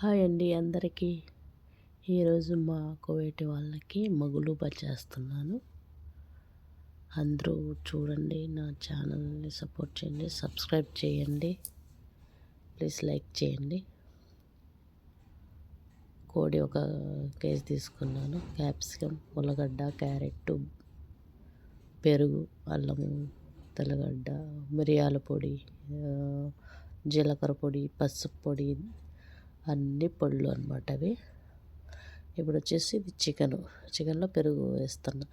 Hi అండి అందరికీ. ఈరోజు మా కువైట్ వాళ్ళకి మగులూబా చేస్తున్నాను. అందరూ చూడండి, నా ఛానల్ని సపోర్ట్ చేయండి, సబ్స్క్రైబ్ చేయండి, ప్లీజ్ లైక్ చేయండి. కోడి 1 కేజీ తీసుకున్నాను. క్యాప్సికమ్, ఉల్లగడ్డ, క్యారెట్, పెరుగు, అల్లము, తెల్లగడ్డ, మిరియాల పొడి, జీలకర్ర పొడి, పసుపు పొడి, అన్ని పొడులు అన్నమాట అవి. ఇప్పుడు వచ్చేసి ఇది చికెన్లో పెరుగు వేస్తున్నా.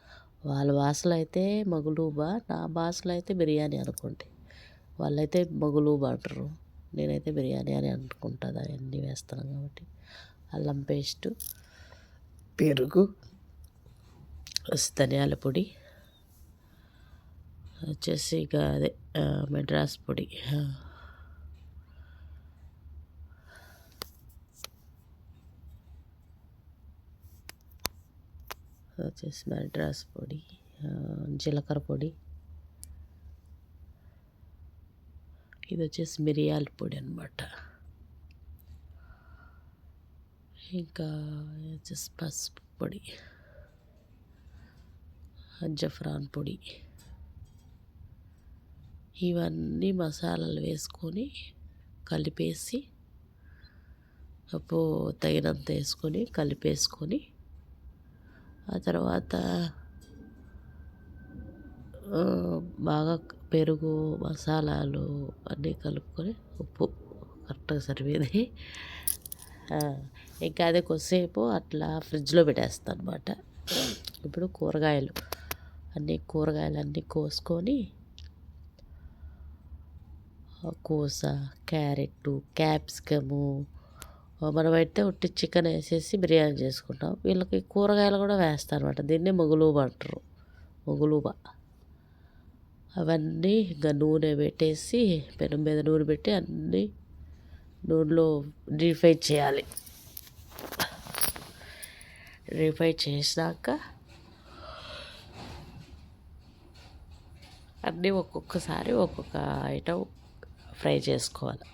వాళ్ళ భాషలో అయితే మగులూబా, నా భాషలో అయితే బిర్యానీ అనుకోండి. వాళ్ళైతే మగులూబా అంటారు, నేనైతే బిర్యానీ అని అనుకుంటుంది. అవన్నీ వేస్తాను కాబట్టి అల్లం పేస్టు, పెరుగు, ధనియాల పొడి వచ్చేసి ఇక అదే మెడ్రాస్ పొడి, వచ్చేసి మెడ్రాస్ పొడి, జీలకర్ర పొడి, ఇది వచ్చేసి మిరియాల పొడి అన్నమాట. ఇంకా వచ్చేసి పసుపు పొడి, జఫ్రాన్ పొడి, ఇవన్నీ మసాలాలు వేసుకొని కలిపేసి ఉప్పు తగినంత వేసుకొని కలిపేసుకొని ఆ తర్వాత బాగా పెరుగు, మసాలాలు అన్నీ కలుపుకొని ఉప్పు కరెక్ట్గా సరిపోయింది. ఇంకా అదే కొద్దిసేపు అట్లా ఫ్రిడ్జ్లో పెట్టేస్తాను అన్నమాట. ఇప్పుడు కూరగాయలన్నీ కోసుకొని కోస, క్యారెట్, క్యాప్సికము, మనమైతే ఉట్టి చికెన్ వేసేసి బిర్యానీ చేసుకుంటాం. వీళ్ళకి కూరగాయలు కూడా వేస్తారు అన్నమాట. దీన్నే మగులూబా అంటారు, మగులూబా. అవన్నీ ఇంకా నూనె పెట్టేసి పెనం మీద నూనె పెట్టి అన్నీ నూనెలో డీప్ ఫ్రై చేయాలి. డీప్ ఫ్రై చేసినాక అన్నీ ఒక్కొక్కసారి ఒక్కొక్క ఐటమ్ ఫ్రై చేసుకోవాలి.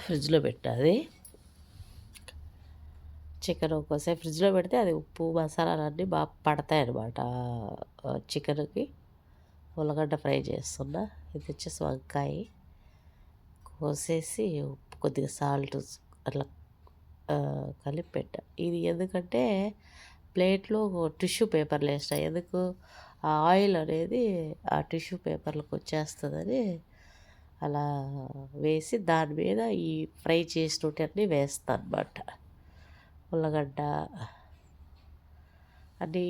ఫ్రిడ్జ్లో పెట్టాలి. చికెన్ ఒక్కోసారి ఫ్రిడ్జ్లో పెడితే అది ఉప్పు మసాలాలు అన్నీ బాగా పడతాయి అన్నమాట చికెన్కి. ఉల్లగడ్డ ఫ్రై చేస్తున్నా. ఇది వచ్చేసి వంకాయ కోసేసి ఉప్పు కొద్దిగా సాల్ట్ అట్లా కలిపి పెట్టా. ఇది ఎందుకంటే ప్లేట్లో టిష్యూ పేపర్లు వేసిన, ఎందుకు ఆ ఆయిల్ అనేది ఆ టిష్యూ పేపర్లకు వచ్చేస్తుందని అలా వేసి దాని మీద ఈ ఫ్రై చేసినవన్నీ వేస్తాను అన్నమాట. ఉల్లగడ్డ అన్నీ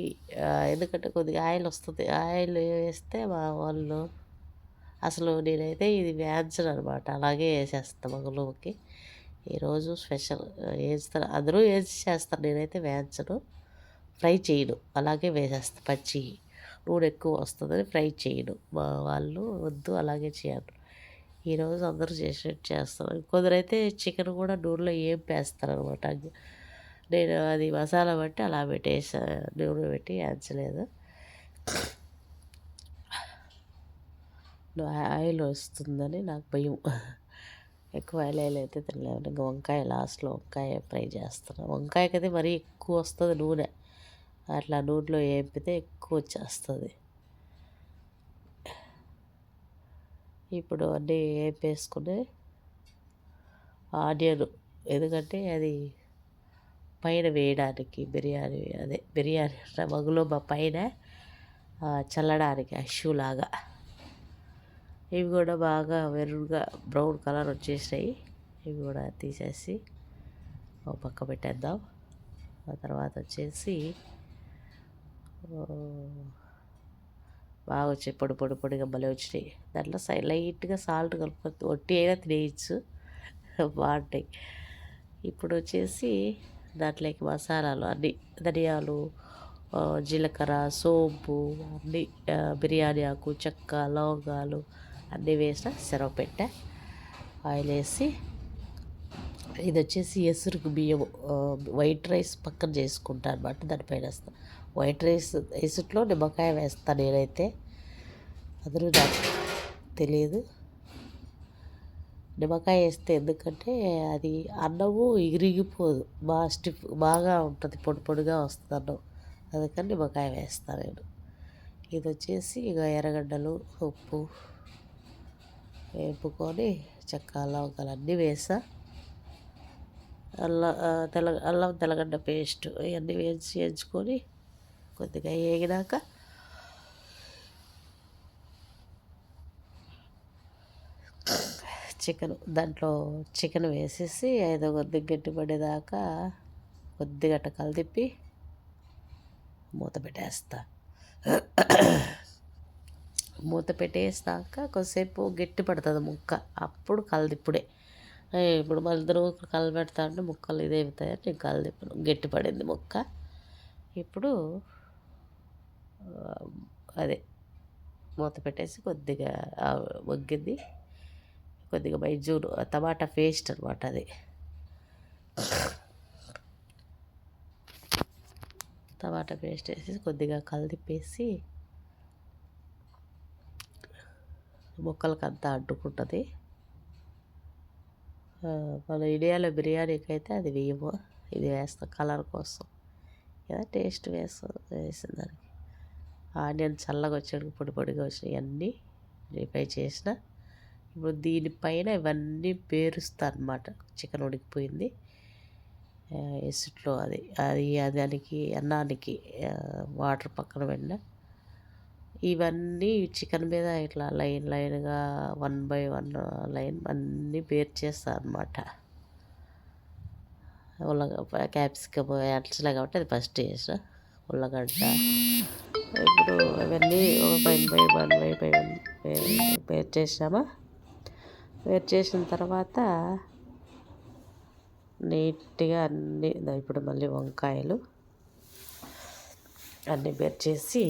ఎందుకంటే కొద్దిగా ఆయిల్ వస్తుంది. ఆయిల్ వేస్తే మా వాళ్ళు అసలు నేనైతే ఇది వేయించను అనమాట, అలాగే వేసేస్తాను మగలోకి. ఈరోజు స్పెషల్ వేస్తాను, అందరూ వేసి చేస్తారు, నేనైతే వేయించను, ఫ్రై చేయను, అలాగే వేసేస్తాను. పచ్చి నూనె ఎక్కువ వస్తుందని ఫ్రై చేయను. మా వాళ్ళు వద్దు అలాగే చేయను. ఈరోజు అందరూ చేసినట్టు చేస్తాను. కొందరైతే చికెన్ కూడా నూనెలో ఏం వేస్తారనమాట. నేను అది మసాలా బట్టి అలా పెట్టేసా, నూనె పెట్టి వేయించలేదు. ఆయిల్ వస్తుందని నాకు భయం, ఎక్కువ ఆయిల్ అయితే తినలేము. ఇంకా వంకాయ లాస్ట్లో వంకాయ ఫ్రై చేస్తాను. వంకాయకైతే మరీ ఎక్కువ వస్తుంది నూనె, అట్లా నూనెలో వేపితే ఎక్కువ వచ్చేస్తుంది. ఇప్పుడు అన్నీ వేపేసుకుని ఆనియన్, ఎందుకంటే అది పైన వేయడానికి బిర్యానీ మగులూబా పైన చల్లడానికి అష్యూలాగా. ఇవి కూడా బాగా వెరుగా బ్రౌన్ కలర్ వచ్చేసాయి. ఇవి కూడా తీసేసి ఒక పక్క పెట్టేద్దాం. ఆ తర్వాత వచ్చేసి బాగా వచ్చాయి, పొడిగా భలే వచ్చినాయి. దాంట్లో లైట్గా సాల్ట్ కలుపుకొని వట్టి అయినా తినేయచ్చు, బాగుంటాయి. ఇప్పుడు వచ్చేసి దాంట్లోకి మసాలాలు అన్నీ, ధనియాలు, జీలకర్ర, సోంపు అన్నీ, బిర్యానీ ఆకు, చెక్క, లవంగాలు అన్నీ వేసిన సెరవ పెట్టా. ఆయిల్ వేసి ఇది వచ్చేసి ఎసురుకు బియ్యం, వైట్ రైస్ పక్కన చేసుకుంటాను అనమాట, దానిపైన వేస్తాను. వైట్ రైస్ ఎసుట్లో నిమ్మకాయ వేస్తాను నేనైతే, అందరూ నాకు తెలియదు. నిమ్మకాయ వేస్తే ఎందుకంటే అది అన్నము ఇరిగిపోదు, బాగా ఉంటుంది, పొడి పొడిగా వస్తుంది అన్నం. అందుకని నిమ్మకాయ వేస్తాను నేను. ఇది వచ్చేసి ఇక ఎర్రగడ్డలు, ఉప్పు వేపుకొని చెక్క లవంగాలు అన్నీ వేసా. అల్లం తెల్లగడ్డ పేస్ట్ ఇవన్నీ వేయించుకొని కొద్దిగా వేగినాక దాంట్లో చికెన్ వేసేసి ఏదో కొద్దిగా గట్టిపడేదాకా కొద్దిగా కలిపి మూత పెట్టేస్తా. మూత పెట్టేసాక కొద్దిసేపు గట్టి పడుతుంది ముక్క, అప్పుడు కలిదిప్పుడే. ఇప్పుడు మళ్ళీ కలబెడతా అంటే ముక్కలు ఇదేవుతాయని నేను కలిదిప్పును. గట్టి పడింది ముక్క. ఇప్పుడు అదే మూత పెట్టేసి కొద్దిగా మగ్గింది. కొద్దిగా మైజూరు టమాటా పేస్ట్ అనమాట అది. టమాటా పేస్ట్ వేసి కొద్దిగా కలిపేసి ముక్కలకి అంతా అంటుకుంటుంది. మన ఇండియాలో బిర్యానీకి అయితే అది వేయము, ఇది వేస్తాం కలర్ కోసం, ఏదో టేస్ట్ వేసిన దానికి. ఆనియన్ చల్లగా వచ్చాడు, పొడి పొడిగా వచ్చినాయి అన్నీ ఫ్రై చేసిన. ఇప్పుడు దీనిపైన ఇవన్నీ పేరుస్తాను అన్నమాట. చికెన్ ఉడికిపోయింది, ఎసుట్లో అది దానికి అన్నానికి వాటర్ పక్కన పెట్టిన. ఇవన్నీ చికెన్ మీద ఇట్లా లైన్గా 1 by 1 లైన్ అన్నీ పేర్చేస్తాను అన్నమాట. క్యాప్సికమ్ అట్లా కాబట్టి అది ఫస్ట్ వేసిన. ఉల్లగడ్డ ఇప్పుడు అవన్నీ 1 by 1 పేర్ చేసామా. వేరు చేసిన తర్వాత నీట్గా అన్నీ ఇప్పుడు మళ్ళీ వంకాయలు అన్నీ వేరు చేసి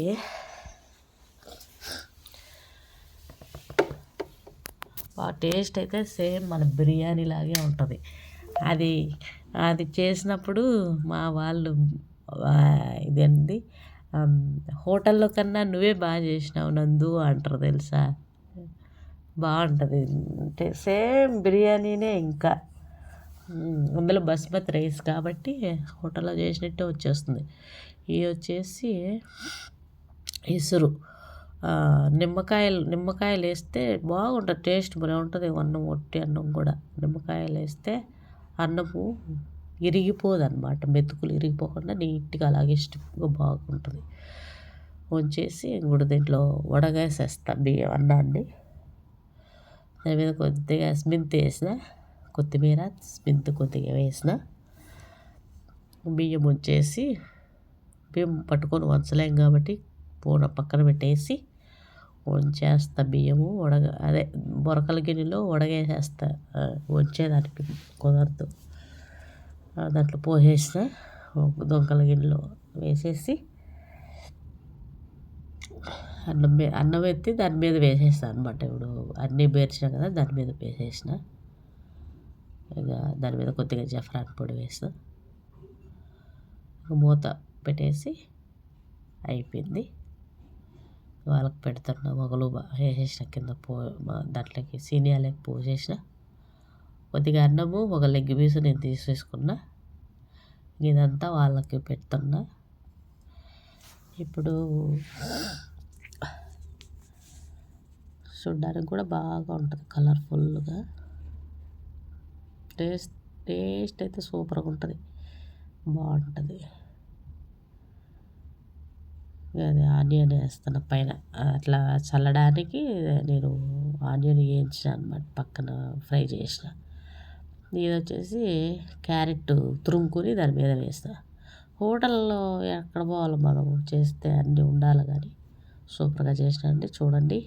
టేస్ట్ అయితే సేమ్ మన బిర్యానీ లాగే ఉంటుంది. అది చేసినప్పుడు మా వాళ్ళు ఇదేంటి హోటల్లో కన్నా నువ్వే బాగా చేసినావు నందు అంటారు తెలుసా. బాగుంటుంది అంటే సేమ్ బిర్యానీనే. ఇంకా అందులో బాస్మతి రైస్ కాబట్టి హోటల్లో చేసినట్టే వచ్చేస్తుంది. ఇవి వచ్చేసి ఇసురు నిమ్మకాయలు వేస్తే బాగుంటుంది, టేస్ట్ భలే ఉంటుంది. అన్నం ఒట్టి అన్నం కూడా నిమ్మకాయలు వేస్తే అన్నము ఇరిగిపోదు అన్నమాట. మెతుకులు ఇరిగిపోకుండా నీట్గా అలాగే స్టిఫ్గా బాగుంటుంది. వంచేసి ఇప్పుడు దీంట్లో వడగేసేస్తా బియ్యం అన్నాన్ని. దాని మీద కొద్దిగా మెంతి వేసిన, కొత్తిమీర మెంతి కొద్దిగా వేసిన. బియ్యం ఉంచేసి బియ్యం పట్టుకొని వంచలేం కాబట్టి పక్కన పెట్టేసి వంచేస్తా. బియ్యము బొరకల గిన్నెలో వడగేసేస్తా. వంచేదానికి కుదరదు. దాంట్లో పోసేసిన దొంగల గిన్నెలో వేసేసి అన్నం ఎత్తి దాని మీద వేసేస్తాను అనమాట. ఇప్పుడు అన్నీ పేర్చినా కదా, దాని మీద వేసేసిన. ఇక దాని మీద కొద్దిగా జఫ్రాన్ పొడి వేసిన. మూత పెట్టేసి అయిపోయింది. వాళ్ళకి పెడుతున్నా. మొగలు వేసేసిన కింద దాంట్లోకి సీనియాలకి పోసేసిన. కొద్దిగా అన్నము ఒక లెగ్ పీసు నేను తీసేసుకున్నా. ఇదంతా వాళ్ళకి పెడుతున్నా. ఇప్పుడు చూడ్డానికి కూడా బాగా ఉంటుంది, కలర్ఫుల్గా. టేస్ట్ అయితే సూపర్గా ఉంటుంది, బాగుంటుంది. అది ఆనియన్ వేస్తాను పైన, అట్లా చల్లడానికి నేను ఆనియన్ వేయించిన అనమాట, పక్కన ఫ్రై చేసిన. ఇది వచ్చేసి క్యారెట్ తురుముకొని దాని మీద వేస్తా. హోటల్లో ఎక్కడ పోవాలి మనం, చేస్తే అన్నీ ఉండాలి కానీ సూపర్గా చేసిన అండి. చూడండి.